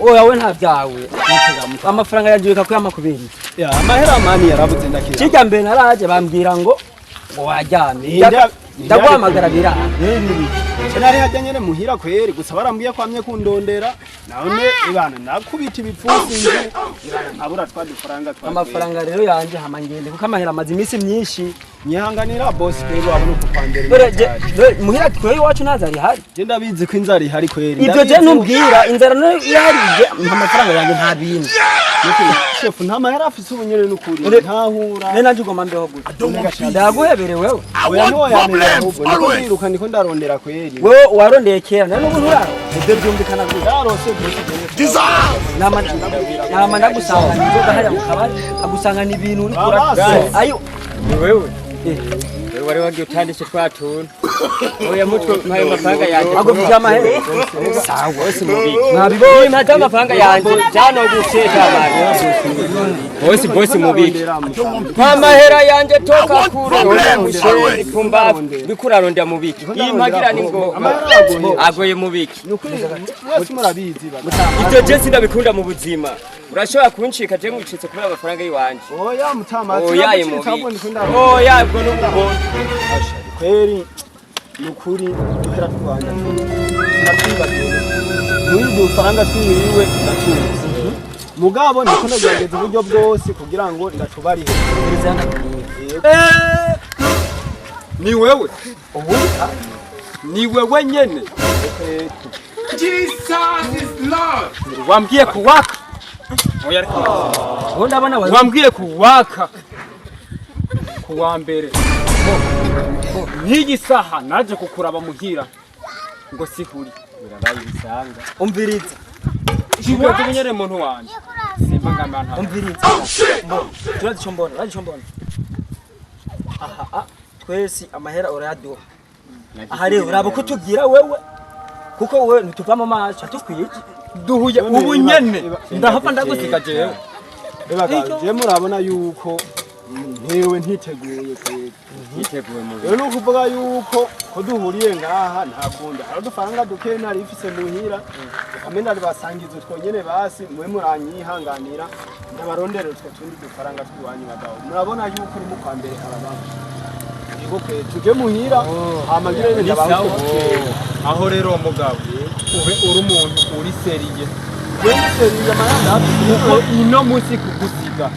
oya we nta byawe amafaranga yagiye kuyama kubiri ya amahera mani yarabuze ndakira kijya mbere naraje bambwira ngo wajyame ndaguhamagara bira Cenari hajyanye muhira kweri gusa barambwiye kwamye kundondera none ibana nakubita ibipfusi nje ibana nkabura twadufaranga twa amafaranga rero yanje hamangende kuko amahera amazi imisi myinshi nyihanganira boss kweri wabona ukupandera dore muhira twari wacu nazari hari je ndabizi ko inzari hari kweri ivyo je ntumbwira inzara no yarije amafaranga yanje nta bintu chef nta mahera afise ubunyere n'ukuri ntahura ne nanje ugomba mbeho gute ndaguhebere wewe oya no yanira ahubwo niko ndiruka niko ndarondera kweri wewe warondeye kera none ubu nturaro ibyo byumvikana gute yarose nama ndagusanga inzoga hariya mu kabari agusanga ni ibintu uri kurasa ayo ni wewe wari wagiye utandishe twatuna oya mutwe mpaye amafaranga yanjye agufite amahera sawa wese mubiki mwabibonye mpata amafaranga yanjye cyano guseta abantu bosi mubiki kwa mahera yanjye toka kure oya ipumba bikuraronda mubiki impagira ni ngo agoye mubiki wese murabizi ibyo je sindabikunda mu buzima urashobora kuncika je ngucitse kubera amafaranga yiwanje oya mutamazi oya mubiki oya ubwo n'ubwo kweri nukuri duhera twanda nakwibagiwe muri dufaranga twiriwe ndatunze mugabo niko nagerageza uburyo bwose kugira ngo ndacubari ni wewe ni wewe nyene Jesus is Lord. wambwiye kuwaka oya ndabona wambwiye kuwaka kuwambere nk'iyi saha naje kukuraba muhira ngo sihuri birabaye bisanga umviriza Jibwe kumenyere muntu wanje simba ngamana umviriza turazicombona aha twese amahera urayaduha aha rero uraba ko tugira wewe kuko wewe ntituva mu maso tukwiye duhuye ubu nyene ndahava ndagusiga jewe je murabona yuko ntewe ntiteguye kweri yiteguye mu rero nukuvuga yuko ko duhuriye ngaha nta kundi hari udufaranga duke nari ifise muhira amenda basangiza utwo nyene basi mwe muranyihanganira ndabarondera utwo tundi dufaranga twiwanyu bagabo murabona yuko uri mu kwa mbere arabaho niko kweri tuje muhira hamagire ndabaho aho rero mugabo ube uri umuntu uri seriye seriye amayanda ino musi kugusiga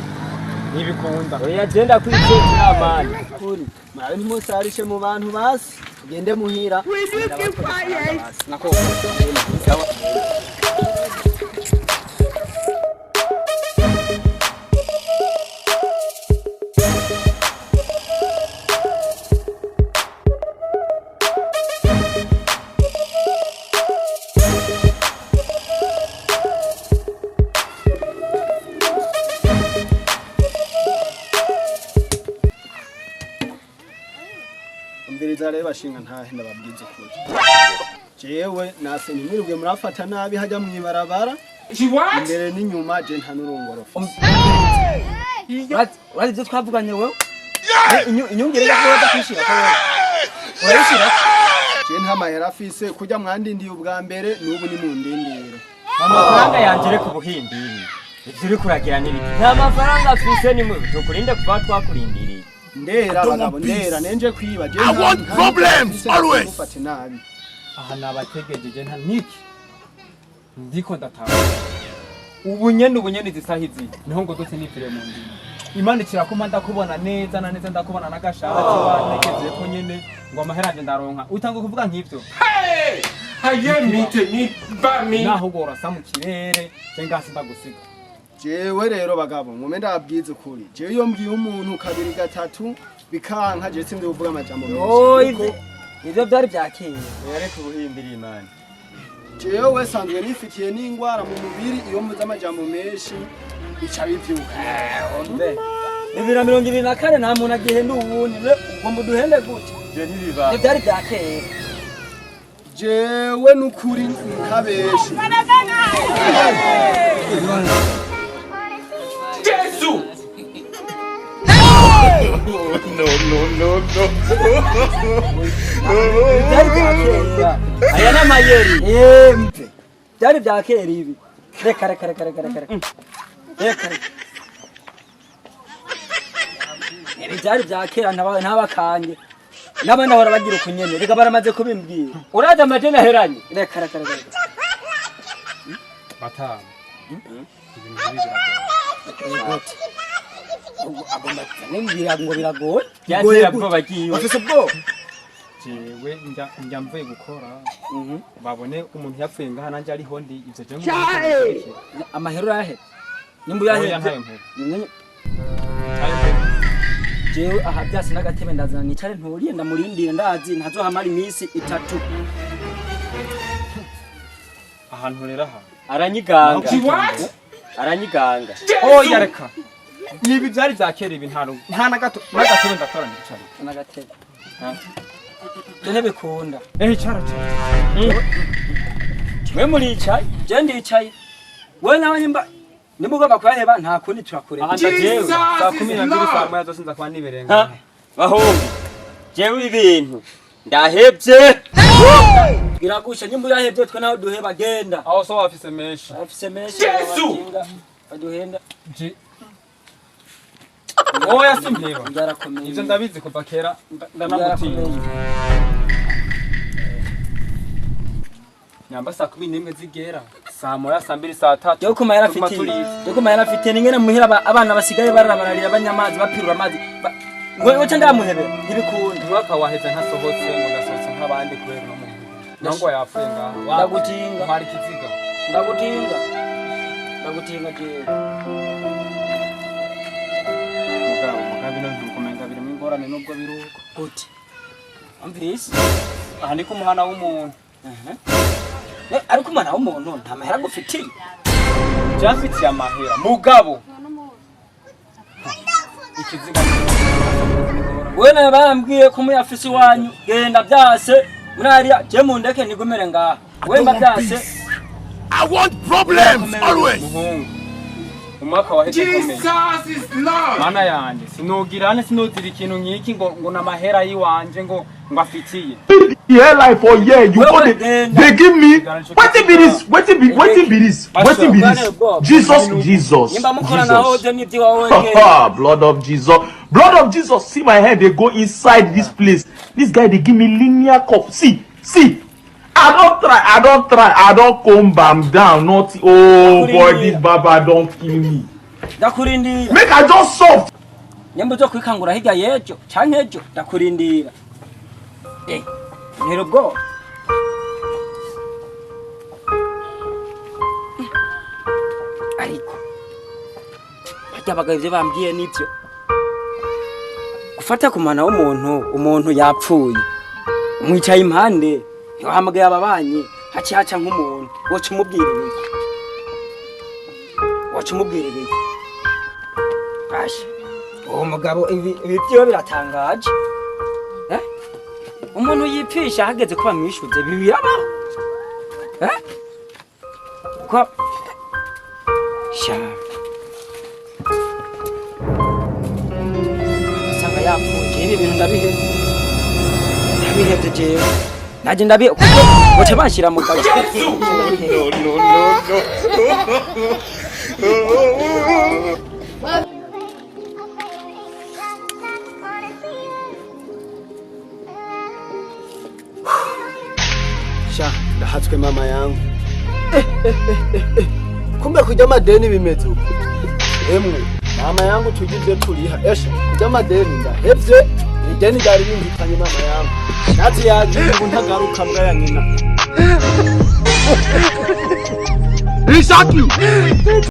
nibikunda oya genda kwitsekera amani kuri mara ntimusarishe mu bantu basi ugende muhira nako umviriza rero bashinga ntahe ndababwiza ukuri jewe nase ntimwirirwe murafata nabi hajya mwibarabara imbere n'inyuma je nta nurungorofa urazi ibyo twavuganye wewe inyongere yakoza kwishira urayishira je nta mahera afise kujya mwandindiye ubwa mbere n'ubu ni mu ndindiro amafaranga yanje reka ubuhimbiri ivyo uri kuragira n'ibiki nta mafaranga afise ni mu tukurinde kuba twakurindiriye ndera bagabo ndera nenje kwiba je I want problems always. ufate nabi aha nabategejeje nta niki ndiko ndataha ubunyene zisahizi niho ngo dose nipfire mu ndimo Imana ikirakuma ndakubona neza na neza ndakubona nagashaka wanegeze ko nyene ngo amahera anje ndaronka utanga kuvuga nk'ivyo Hayemite ni bami. naho gorasa mu kirere cenga sindagusiga jewe rero bagabo mume ndabwiza ukuri jewe iyo mbwiye umuntu kabiri gatatu bikanka je sindi uvuga amajambo menshi ivyo byari byakeye yareka ubuhimbira Imana jewe sanzwe nifitiye n'ingwara mu mubiri iyo mvuze amajambo menshi bica bivyuka bibiri na mirongo ibiri na kane nta muntu agihenda ubundi ngo muduhende gutya je ntibiba ivyo byari byakeye jewe n'ukuri nkabeshi Jesu. No. byari byakeye aya n'amayeri mpe byari byakeye ibi reka ibyari bya kera ntabakanye n'abandi bahora bagira ukunyene reka baramaze kubimbwira uraje amadeni aheranye reka batanu nimbwira ngo biragoye byatera bwoba giwe ufise ubwoba jewe njya mvuye gukora babone umuntu yapfuye ngaha nanje ariho ndi ivyo je amahero yahe nimba yahe jewe aha byase n'agatebe ndazana nicare nturiye ndamurindira ndazi ntazohamara iminsi 3 ahantu rero aha aranyiganga oya reka nibi byari byakera ibi nta n'agatebe ndatora ndicare n'agatebe Dene bikunda. Cara. We muricaye, je ndicaye. We nawe nimugomba kwaheba nta kundi turakureba. Anda jewe, saa 12 saa moya zose nza kwa niberenga. Bahombe. Jewe ibintu ndahebye. Biragusha nimba yahebye twe nawe duheba genda. Aho so afise meshi. Afise meshi. Yesu. Baduhenda. Oya simbiba. Ndarakomeye. Ivyo ndabizi kuva kera ndanamutiye. Nyamba saa 11 zigera. Saa moya saa 2 saa 3. Yoko mayara afite ningene muhira abana basigaye bararira abanyamazi bapirura amazi. Wewe cyangwa muhebera ntibikunda. Mwaka waheze ntasohotse ngo ndasohotse nk'abandi kubera no mu. Nango yapfuye ngaha. Ndagutinga. Mari kiziga. Ndagutinga je. Ingorane nubwo biruko gute amvise aha ni kumuhana w'umuntu ariko umwana w'umuntu nta mahera gufitiye byafitiye amahera mugabo ikiziga we nawe bambwiye ko muyafisi wanyu genda byase murariya je mundeke nigumere ngaha we mba byase I want problems always. Umwaka waheze komeye. Jesus is Lord. Mana yanje sinogirane sinozira ikintu nkiki ngo namahera yiwanje ngo afitiye. Here life for year you go they give me wetin be this Jesus blood of Jesus see my head they go inside this place this guy they give me linear cup see I don't come bam down not oh boy this baba don't kill me ndakurindira make I just soft nyambo zo kwikangura hirya yejo canke ejo ndakurindira ntero bwo ariko bajyabaga ivyo bambwiye nivyo gufata ku mwana umuntu yapfuye umwicaye impande yohamagaye ababanyi haca nk'umuntu woca umubwire biki Asha uwo mugabo ibi byo biratangaje umuntu yipfisha hageze kuba mwishuze bibiraba kwa sha sanga yapfuye ibi bintu ndabihebye jewe naje ndabiye bote bashira mu kazi Sha ndahatswe mama yangu kumbe kujya madeni bimeze uko emwe mama yangu tugize turiha kujya madeni ndahevye ideni ryari nimpitanye mama yangu nazi yaje ngo ntagaruka mbwa ya nyina Exactly.